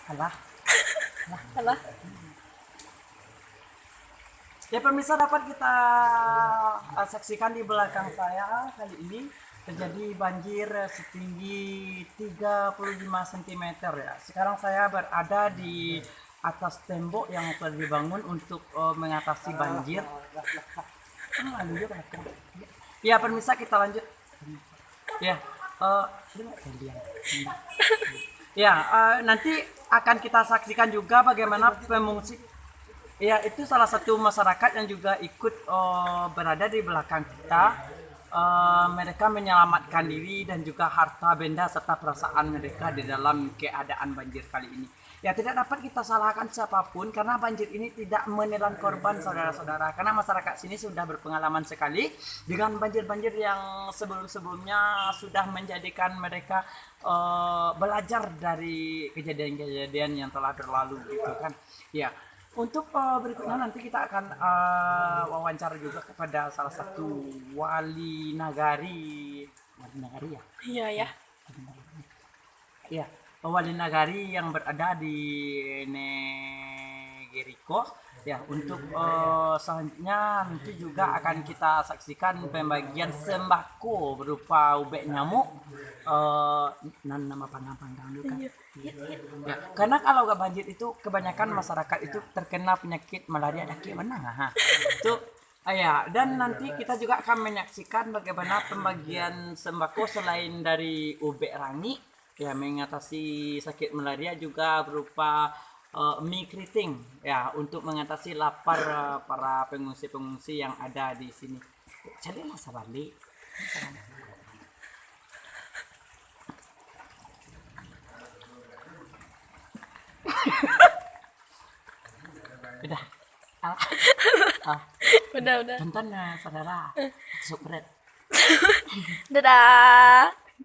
Alah. Alah. Ya pemirsa, dapat kita saksikan di belakang saya kali ini terjadi banjir setinggi 35 cm ya. Sekarang saya berada di atas tembok yang telah dibangun untuk mengatasi banjir. Ya pemirsa, kita lanjut. Ya, ya nanti akan kita saksikan juga bagaimana pengungsi. Ya, itu salah satu masyarakat yang juga ikut berada di belakang kita. Mereka menyelamatkan diri dan juga harta benda serta perasaan mereka di dalam keadaan banjir kali ini. Ya, tidak dapat kita salahkan siapapun karena banjir ini tidak menelan korban, saudara-saudara. Karena masyarakat sini sudah berpengalaman sekali dengan banjir-banjir yang sebelum-sebelumnya sudah menjadikan mereka belajar dari kejadian-kejadian yang telah berlalu gitu kan. Ya. Untuk berikutnya nanti kita akan wawancara juga kepada salah satu wali nagari ya. Iya ya. Ya, wali nagari yang berada di Negeriko. Ya, untuk selanjutnya nanti juga akan kita saksikan pembagian sembako berupa ubek nyamuk. Nama panggang dulu kan. Ya, karena kalau gak banjir itu kebanyakan masyarakat itu terkena penyakit malaria daki mana itu ya. Dan nanti kita juga akan menyaksikan bagaimana pembagian sembako selain dari ubek rangi ya mengatasi sakit malaria, juga berupa mie keriting ya untuk mengatasi lapar para pengungsi-pengungsi yang ada di sini. Jadi masa balik. Udah. Udah. Tonton saudara. Subscribe. Dadah.